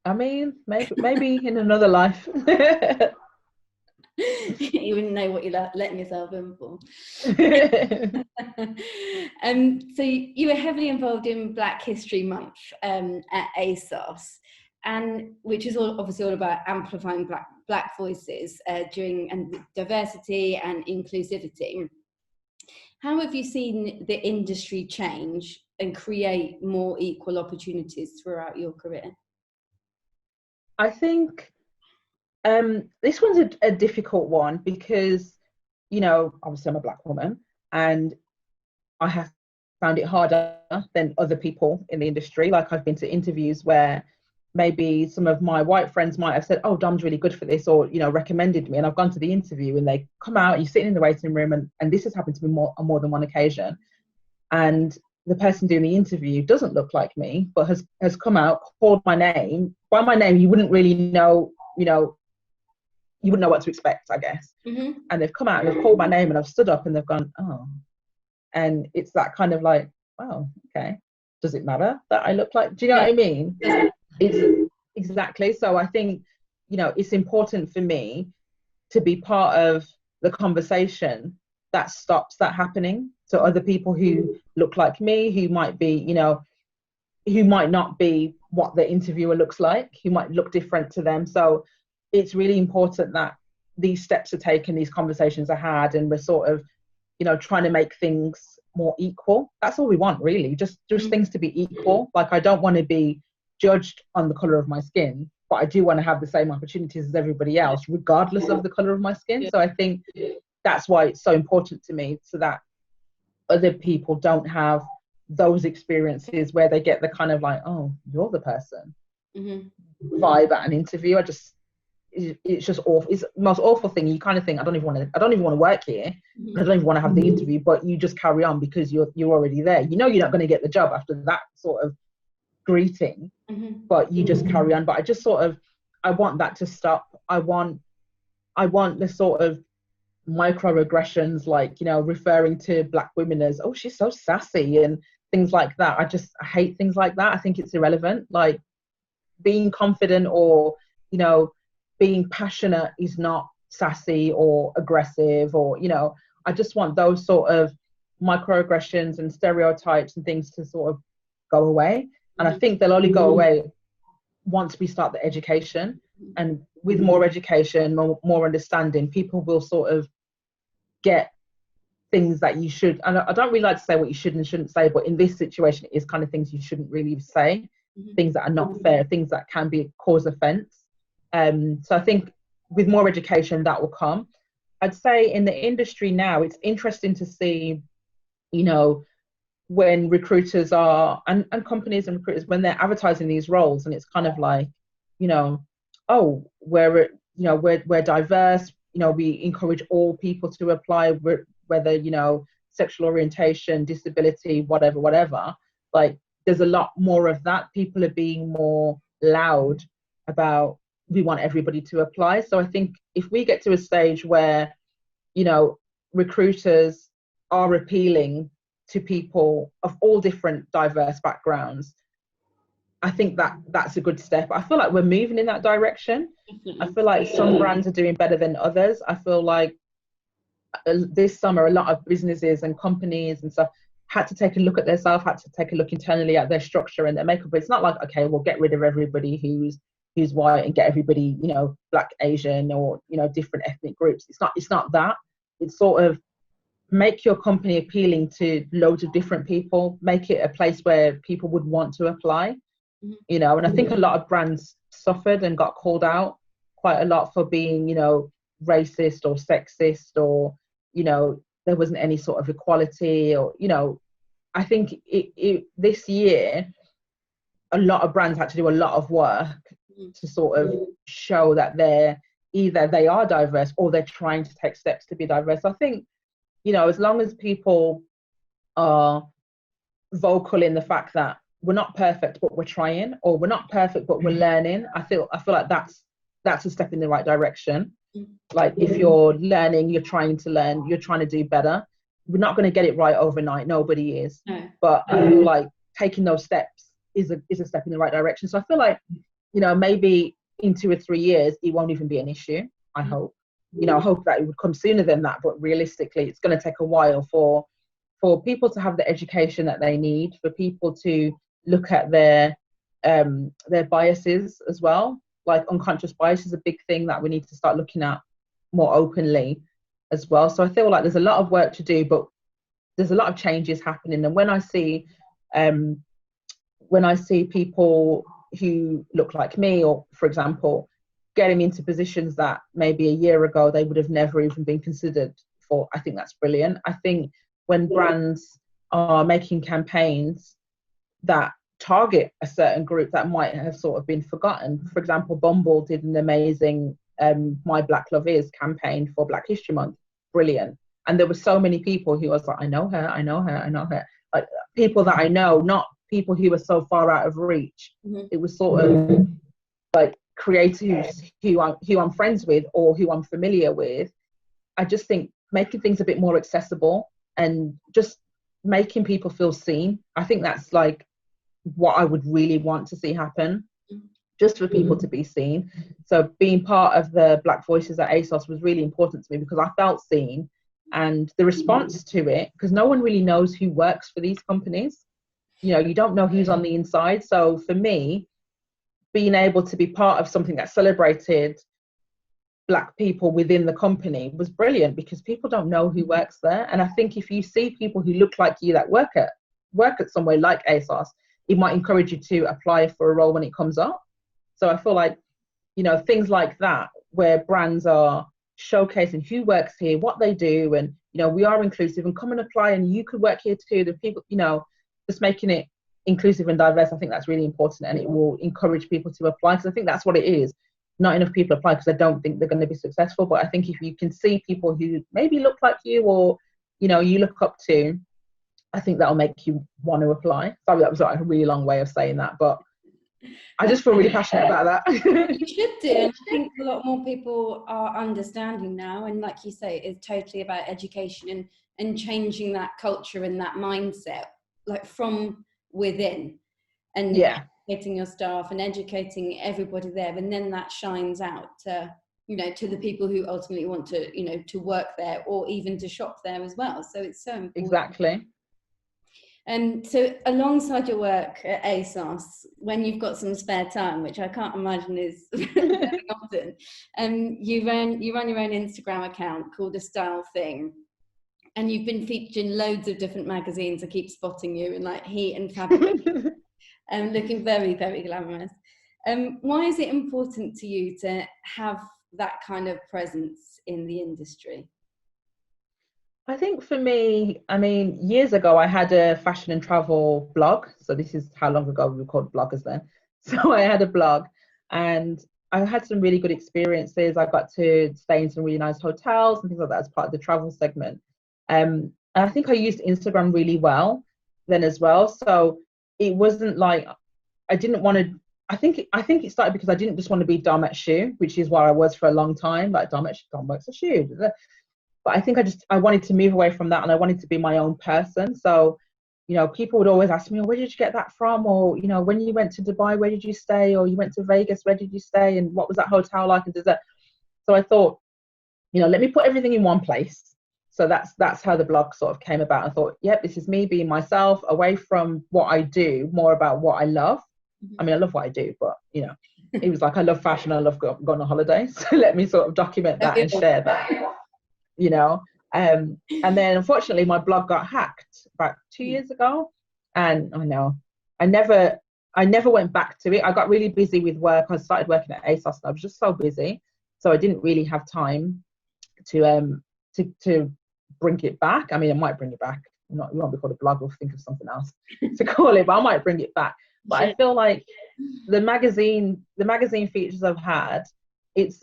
I mean, maybe in another life. You wouldn't know what you're letting yourself in for. So you were heavily involved in Black History Month at Asos, and which is obviously all about amplifying black voices and diversity and inclusivity. How have you seen the industry change and create more equal opportunities throughout your career? I think this one's a difficult one because, obviously I'm a Black woman, and I have found it harder than other people in the industry. Like, I've been to interviews where maybe some of my white friends might have said, oh, Dom's really good for this, or, recommended me. And I've gone to the interview and they come out, you're sitting in the waiting room, and this has happened to me on more than one occasion. And the person doing the interview doesn't look like me, but has come out, called my name. By my name, you wouldn't really know, you wouldn't know what to expect, I guess. Mm-hmm. And they've come out and they've called my name, and I've stood up and they've gone, oh. And it's that kind of like, oh, okay. Does it matter that I look like, do you know what I mean? It's exactly. So I think, it's important for me to be part of the conversation that stops that happening. So other people who look like me, who might be, who might not be what the interviewer looks like, who might look different to them. So it's really important that these steps are taken, these conversations are had, and we're sort of, trying to make things more equal. That's all we want, really, just things to be equal. Like, I don't want to be judged on the color of my skin, but I do want to have the same opportunities as everybody else, regardless of the color of my skin. So I think that's why it's so important to me, so that other people don't have those experiences where they get the kind of like, oh, you're the person vibe at an interview. It's just awful. It's the most awful thing. You kind of think, I don't even want to work here. I don't even want to have the interview, but you just carry on because you're already there. You're not going to get the job after that sort of greeting, but you just carry on. But I just I want that to stop. I want the sort of microaggressions, like, referring to Black women as, oh, she's so sassy, and things like that. I hate things like that. I think it's irrelevant. Like, being confident or, being passionate is not sassy or aggressive, or, I just want those sort of microaggressions and stereotypes and things to sort of go away. And I think they'll only go away once we start the education. And with more education, more understanding, people will sort of get things that you should, and I don't really like to say what you should and shouldn't say, but in this situation, it is kind of things you shouldn't really say, things that are not fair, things that can cause offense. So I think with more education, that will come. I'd say in the industry now, it's interesting to see, when recruiters are, and companies and recruiters, when they're advertising these roles, and it's kind of like, oh, we're diverse, we encourage all people to apply, whether, sexual orientation, disability, whatever. Like, there's a lot more of that. People are being more loud about, we want everybody to apply. So I think if we get to a stage where, recruiters are appealing to people of all different diverse backgrounds, I think that's a good step. I feel like we're moving in that direction. I feel like some brands are doing better than others. I feel like this summer, a lot of businesses and companies and stuff had to take a look at themselves, had to take a look internally at their structure and their makeup. It's not like, okay, we'll get rid of everybody who's white and get everybody, Black, Asian, or, different ethnic groups. It's not that. It's sort of make your company appealing to loads of different people, make it a place where people would want to apply, and I think a lot of brands suffered and got called out quite a lot for being, racist or sexist, or, there wasn't any sort of equality, or, you know, I think this year, a lot of brands had to do a lot of work to sort of show that either they are diverse or they're trying to take steps to be diverse. I think, you know, as long as people are vocal in the fact that we're not perfect but we're trying, or we're not perfect but we're learning, I feel like that's a step in the right direction. Like, if you're learning, you're trying to learn, you're trying to do better. We're not going to get it right overnight, nobody is. But I feel like taking those steps is a step in the right direction. So I feel like, you know, maybe in 2 or 3 years it won't even be an issue. I hope, you know, I hope that it would come sooner than that, but realistically it's going to take a while for people to have the education that they need, for people to look at their biases as well. Like, unconscious bias is a big thing that we need to start looking at more openly as well. So I feel like there's a lot of work to do, but there's a lot of changes happening. And when I see people who look like me, or, for example, getting into positions that maybe a year ago they would have never even been considered for, I think that's brilliant. I think when brands are making campaigns that target a certain group that might have sort of been forgotten. For example, Bumble did an amazing My Black Love Is campaign for Black History Month. Brilliant. And there were so many people who was like, I know her. Like, people that I know, not people who were so far out of reach. It was sort of like creators who I'm friends with or who I'm familiar with. I just think making things a bit more accessible and just making people feel seen. I think that's like what I would really want to see happen, just for people to be seen. So being part of the Black Voices at Asos was really important to me, because I felt seen, and the response to it, because no one really knows who works for these companies. You know, you don't know who's on the inside. So for me, being able to be part of something that celebrated Black people within the company was brilliant, because people don't know who works there. And I think if you see people who look like you that work at somewhere like Asos, it might encourage you to apply for a role when it comes up. So I feel like, you know, things like that, where brands are showcasing who works here, what they do, and, you know, we are inclusive, and come and apply, and you could work here too. The people, you know, just making it inclusive and diverse, I think that's really important, and it will encourage people to apply, because I think that's what it is. Not enough people apply because I don't think they're going to be successful. But I think if you can see people who maybe look like you, or, you know, you look up to, I think that'll make you want to apply. Sorry, that was like a really long way of saying that, but I just feel really passionate about that. You should do. And I think a lot more people are understanding now. And like you say, it's totally about education and changing that culture and that mindset, like from within, and educating your staff and educating everybody there. And then that shines out to, you know, to the people who ultimately want to, you know, to work there or even to shop there as well. So it's so important. Exactly. So alongside your work at Asos, when you've got some spare time, which I can't imagine is very often, you run your own Instagram account called A Style Thing, and you've been featured in loads of different magazines. I keep spotting you in like Heat and Fabric, and looking very, very glamorous. Why is it important to you to have that kind of presence in the industry? I think for me, I mean, years ago, I had a fashion and travel blog. So this is how long ago we were called bloggers then. So I had a blog, and I had some really good experiences. I got to stay in some really nice hotels and things like that as part of the travel segment. And I think I used Instagram really well then as well. So it wasn't like I didn't want to. I think it started because I didn't just want to be Dom at Shoe, which is where I was for a long time. Like Dom works at Shoe. But I think I wanted to move away from that, and I wanted to be my own person. So, you know, people would always ask me, oh, where did you get that from? Or, you know, when you went to Dubai, where did you stay? Or you went to Vegas, where did you stay? And what was that hotel like? And so I thought, you know, let me put everything in one place. So that's how the blog sort of came about. I thought, yep, this is me being myself, away from what I do, more about what I love. I mean, I love what I do, but, you know, it was like, I love fashion, I love going on holiday. So let me sort of document that and share that. You know, and then unfortunately my blog got hacked about 2 years ago, and I never went back to it. I got really busy with work. I started working at Asos, and I was just so busy, so I didn't really have time to bring it back. I mean, I might bring it back. Not, it won't be called a blog. We'll think of something else to call it, but I might bring it back. But I feel like the magazine features I've had, it's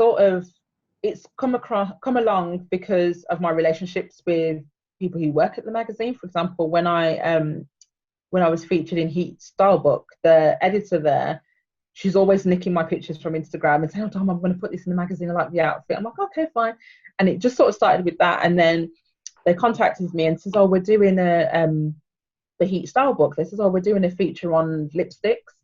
come along because of my relationships with people who work at the magazine. For example, when I was featured in Heat Style Book, the editor there, she's always nicking my pictures from Instagram and saying, "Oh, Dom, I'm going to put this in the magazine. I like the outfit." I'm like, "Okay, fine." And it just sort of started with that, and then they contacted me and says, "Oh, we're doing the Heat Style Book." They says, "Oh, we're doing a feature on lipsticks,"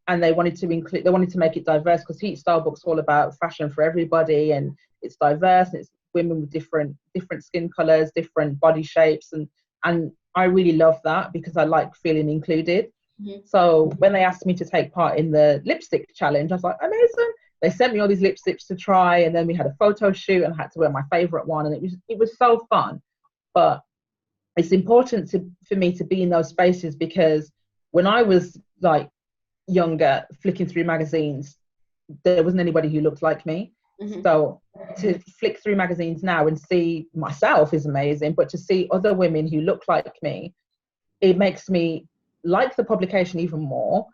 and they wanted to make it diverse, because Heat Style Book's all about fashion for everybody, and it's diverse, and it's women with different skin colors, different body shapes, and I really love that because I like feeling included. Mm-hmm. So when they asked me to take part in the lipstick challenge, I was like, amazing. They sent me all these lipsticks to try, and then we had a photo shoot, and I had to wear my favorite one, and it was so fun. But it's important for me to be in those spaces, because when I was like younger, flicking through magazines, there wasn't anybody who looked like me. Mm-hmm. So to flick through magazines now and see myself is amazing, but to see other women who look like me, it makes me like the publication even more,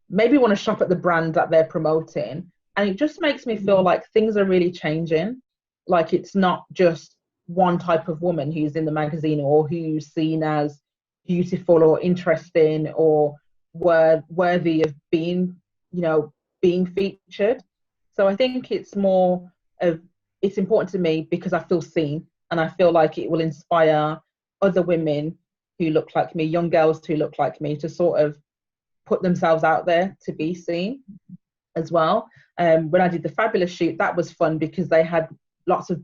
maybe want to shop at the brand that they're promoting, and it just makes me feel like things are really changing. Like, it's not just one type of woman who's in the magazine, or who's seen as beautiful or interesting or worthy of being featured. So I think it's important to me because I feel seen, and I feel like it will inspire other women who look like me, young girls who look like me, to sort of put themselves out there to be seen as well. When I did the Fabulous shoot, that was fun because they had lots of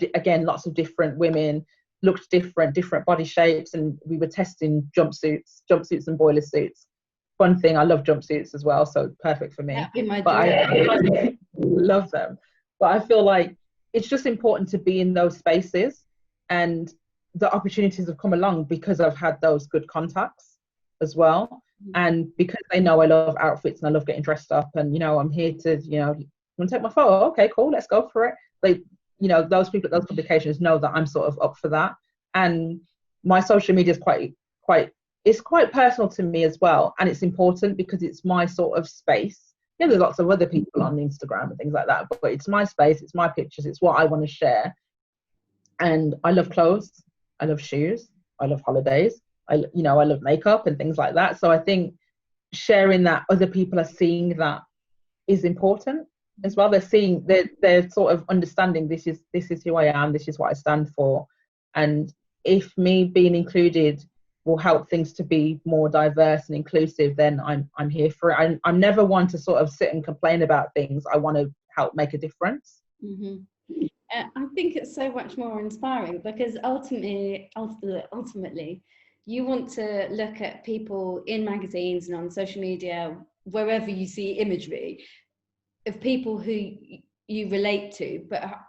different women, looked different body shapes, and we were testing jumpsuits and boiler suits. Fun thing, I love jumpsuits as well, so perfect for me. That'd be my but dream. I love them. But I feel like it's just important to be in those spaces, and the opportunities have come along because I've had those good contacts as well. And because they know I love outfits and I love getting dressed up, and I'm here to want to take my photo, okay, cool, let's go for it. Those people at those publications know that I'm sort of up for that. And my social media is quite personal to me as well, and it's important because it's my sort of space. There's lots of other people on Instagram and things like that, but it's my space, it's my pictures, it's what I want to share. And I love clothes, I love shoes, I love holidays, I love makeup and things like that. So I think sharing that other people are seeing that is important as well. They're sort of understanding this is who I am, this is what I stand for. And if me being included will help things to be more diverse and inclusive, then I'm here for it. I'm never one to sort of sit and complain about things. I want to help make a difference. Mm-hmm. I think it's so much more inspiring because ultimately, you want to look at people in magazines and on social media, wherever you see imagery of people who you relate to, but are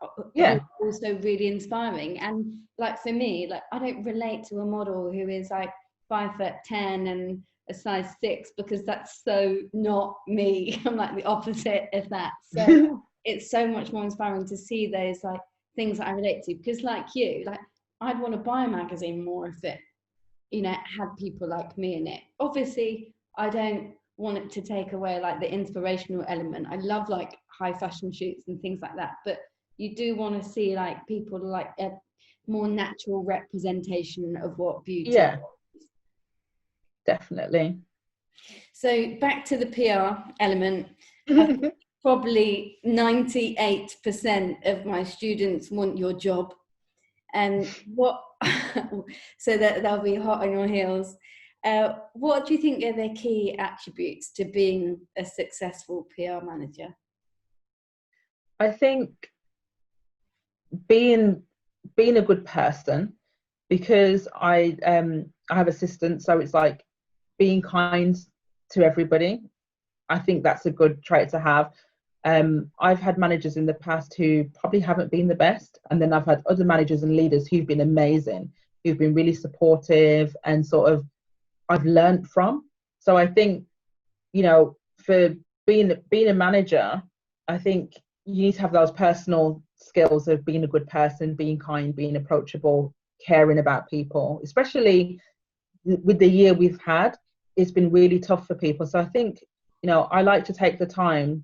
also really inspiring. And like for me, like I don't relate to a model who is like 5'10" and a size 6, because that's so not me. I'm like the opposite of that. So it's so much more inspiring to see those like things that I relate to, because like you, like I'd want to buy a magazine more if it had people like me in it. Obviously I don't want it to take away like the inspirational element. I love like high fashion shoots and things like that, but you do want to see like people like a more natural representation of what beauty is. Definitely. So back to the PR element. Probably 98% of my students want your job, and so that they'll be hot on your heels. What do you think are the key attributes to being a successful PR manager? I think being a good person, because I have assistants, so it's like being kind to everybody. I think that's a good trait to have. I've had managers in the past who probably haven't been the best, and then I've had other managers and leaders who've been amazing, who've been really supportive and sort of I've learned from. So I think, for being a manager, I think you need to have those personal skills of being a good person, being kind, being approachable, caring about people, especially with the year we've had. It's been really tough for people. So I think, I like to take the time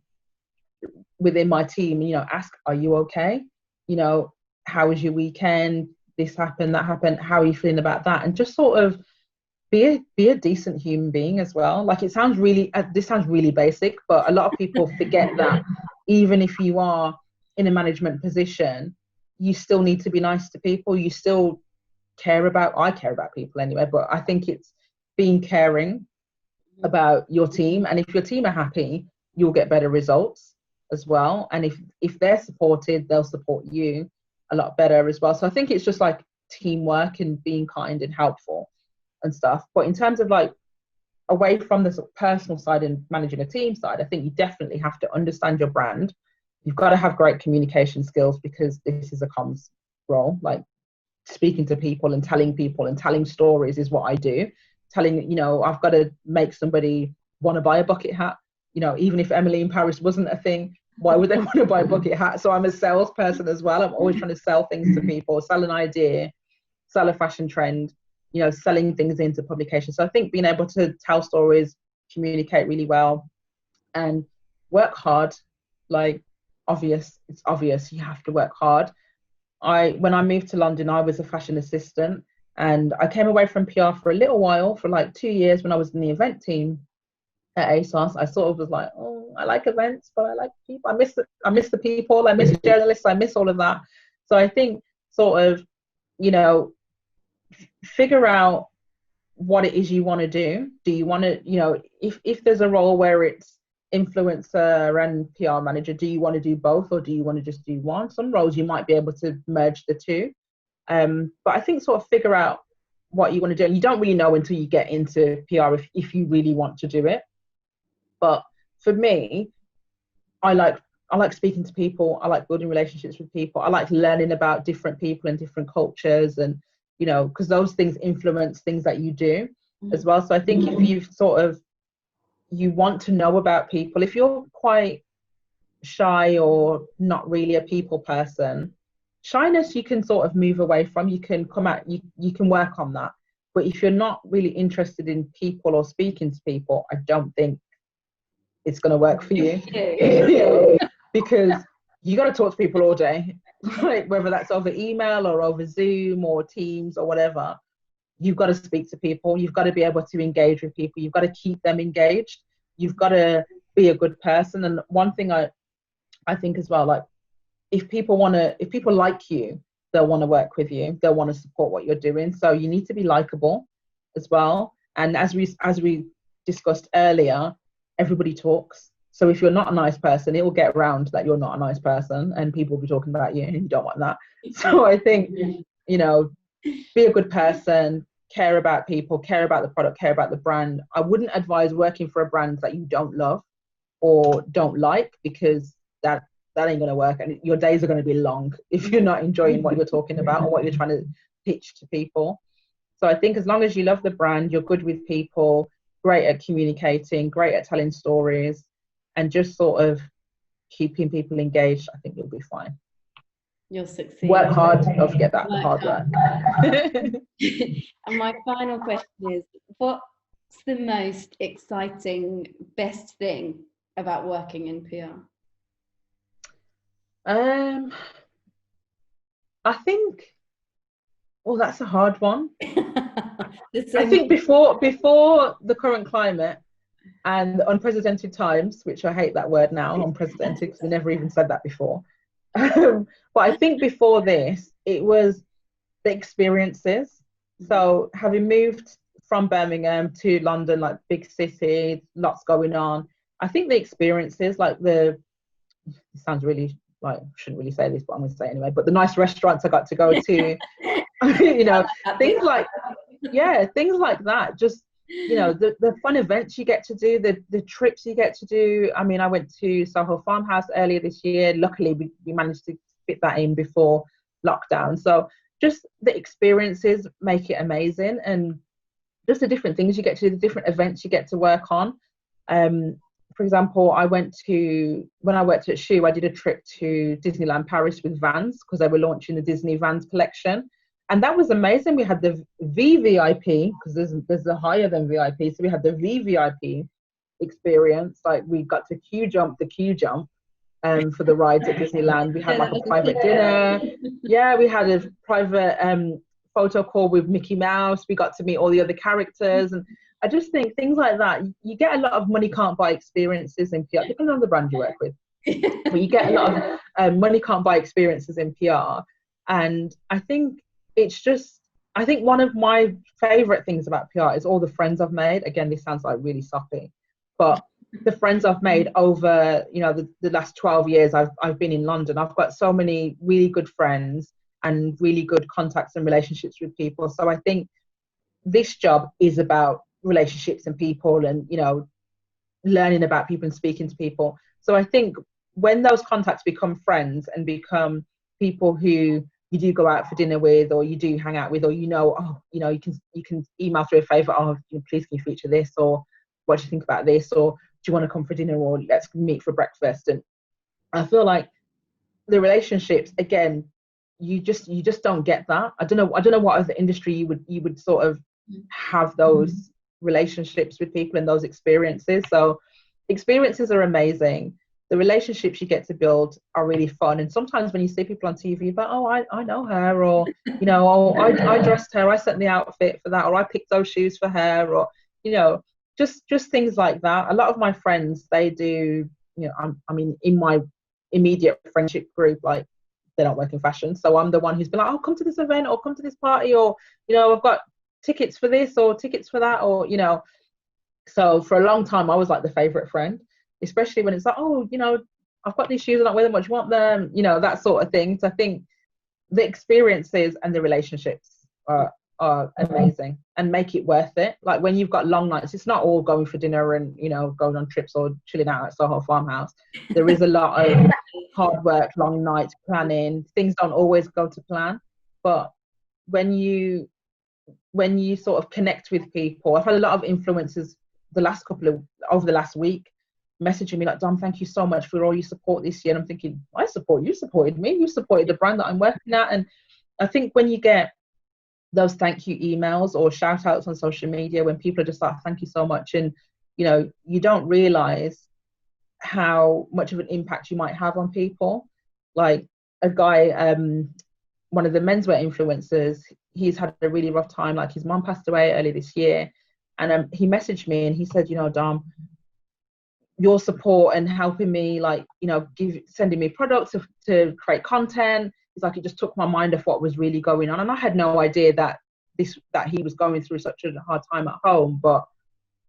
within my team, ask, are you okay? How was your weekend? This happened, that happened. How are you feeling about that? And just sort of be a decent human being as well. Like, this sounds really basic, but a lot of people forget that even if you are in a management position, you still need to be nice to people. You still I care about people anyway, but I think it's being caring about your team. And if your team are happy, you'll get better results as well. And if they're supported, they'll support you a lot better as well. So I think it's just like teamwork and being kind and helpful and stuff. But in terms of like away from the sort of personal side and managing a team side, I think you definitely have to understand your brand. You've got to have great communication skills, because this is a comms role. Like, speaking to people and telling stories is what I do. I've got to make somebody want to buy a bucket hat. Even if Emily in Paris wasn't a thing, why would they want to buy a bucket hat? So I'm a salesperson as well. I'm always trying to sell things to people, sell an idea, sell a fashion trend, selling things into publication. So I think being able to tell stories, communicate really well, and work hard. Like, it's obvious you have to work hard. When I moved to London, I was a fashion assistant, and I came away from PR for a little while, for like 2 years, when I was in the event team at Asos. I sort of was like, oh, I like events, but I like people. I miss the people. I miss journalists. I miss all of that. So I think sort of, figure out what it is you want to do. Do you want to, if there's a role where it's influencer and PR manager, do you want to do both, or do you want to just do one? Some roles you might be able to merge the two. But I think sort of figure out what you want to do. And you don't really know until you get into PR if you really want to do it. But for me, I like speaking to people. I like building relationships with people. I like learning about different people and different cultures, and because those things influence things that you do as well. So I think if you want to know about people, if you're quite shy or not really a people person, shyness you can sort of move away from. You can come out, you can work on that. But if you're not really interested in people or speaking to people, I don't think it's going to work for you. Because you got to talk to people all day, like whether that's over email or over Zoom or Teams or whatever. You've got to speak to people. You've got to be able to engage with people. You've got to keep them engaged. You've got to be a good person. And one thing I think as well, like, if people like you, they'll want to work with you. They'll want to support what you're doing. So you need to be likable as well. And as we discussed earlier, everybody talks. So if you're not a nice person, it will get around that you're not a nice person, and people will be talking about you, and you don't want that. So I think, be a good person, care about people, care about the product, care about the brand. I wouldn't advise working for a brand that you don't love or don't like, because that ain't going to work, and your days are going to be long if you're not enjoying what you're talking about or what you're trying to pitch to people. So I think as long as you love the brand, you're good with people, great at communicating, great at telling stories, and just sort of keeping people engaged, I think you'll be fine. You'll succeed. Work hard, don't forget that, hard work. And my final question is, what's the most exciting, best thing about working in PR? I think, that's a hard one. I think before the current climate and unprecedented times, which I hate that word now, unprecedented, because we never even said that before. But I think before this, it was the experiences. So having moved from Birmingham to London, like big city, lots going on, I think the experiences, like it sounds really, like, I shouldn't really say this, but I'm going to say it anyway, but the nice restaurants I got to go to, things like that, just, the fun events you get to do, the trips you get to do. I mean, I went to Soho Farmhouse earlier this year. Luckily, we managed to fit that in before lockdown. So just the experiences make it amazing, and just the different things you get to do, the different events you get to work on. For example, when I worked at Shoe, I did a trip to Disneyland Paris with Vans, because they were launching the Disney Vans collection. And that was amazing. We had the VVIP, because there's the higher than VIP. So we had the VVIP experience. Like, we got to the queue jump for the rides at Disneyland. We had like a private dinner. Yeah, we had a private photo call with Mickey Mouse. We got to meet all the other characters. And I just think things like that, you get a lot of money can't buy experiences in PR, depending on the brand you work with. But you get a lot of money can't buy experiences in PR. And I think one of my favorite things about PR is all the friends I've made. Again, this sounds like really soppy, but the friends I've made over, the last 12 years I've been in London. I've got so many really good friends and really good contacts and relationships with people. So I think this job is about relationships and people, and, learning about people and speaking to people. So I think when those contacts become friends and become people who you do go out for dinner with, or you do hang out with, or you can email through a favour, please can you feature this, or what do you think about this, or do you want to come for dinner, or let's meet for breakfast. And I feel like the relationships, again, you just don't get that. I don't know what other industry you would sort of have those relationships with people and those experiences. So experiences are amazing. The relationships you get to build are really fun. And sometimes when you see people on TV, you're like, oh, I know her, or, I dressed her, I sent the outfit for that, or I picked those shoes for her, or, just things like that. A lot of my friends, they do, in my immediate friendship group, like, they don't work in fashion. So I'm the one who's been like, oh, come to this event, or come to this party, or, I've got tickets for this or tickets for that, or, so for a long time, I was like the favorite friend, especially when it's like, oh, I've got these shoes, I'm not wearing them, what do you want them? That sort of thing. So I think the experiences and the relationships are amazing and make it worth it. Like, when you've got long nights, it's not all going for dinner and, going on trips or chilling out at Soho Farmhouse. There is a lot of hard work, long nights, planning. Things don't always go to plan. But when you sort of connect with people, I've had a lot of influencers over the last week messaging me like, Dom, thank you so much for all your support this year. And I'm thinking, I support you, supported me, you supported the brand that I'm working at. And I think when you get those thank you emails or shout outs on social media, when people are just like, thank you so much, and you don't realize how much of an impact you might have on people. Like, a guy, one of the menswear influencers, he's had a really rough time. Like, his mom passed away early this year, and he messaged me and he said, Dom, your support and helping me, like, sending me products to create content, it's like, it just took my mind off what was really going on. And I had no idea that he was going through such a hard time at home. But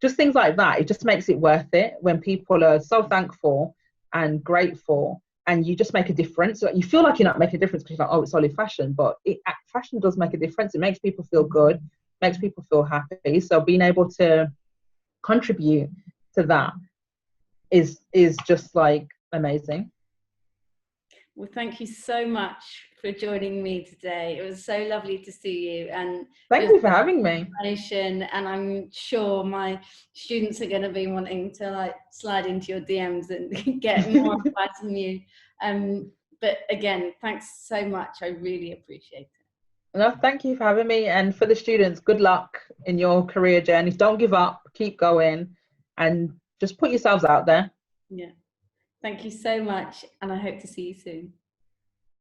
just things like that, it just makes it worth it when people are so thankful and grateful, and you just make a difference. You feel like you're not making a difference because you're like, oh, it's only fashion, but fashion does make a difference. It makes people feel good, makes people feel happy. So being able to contribute to that is just like amazing. Well, thank you so much for joining me today. It was so lovely to see you, and thank you for having me. And I'm sure my students are going to be wanting to, like, slide into your DMs and get more advice from you. But again, thanks so much. I really appreciate it. No, thank you for having me. And for the students, good luck in your career journey. Don't give up, keep going, and just put yourselves out there. Yeah. Thank you so much, and I hope to see you soon.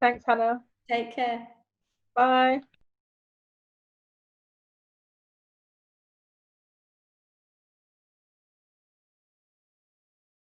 Thanks, Hannah. Take care. Bye.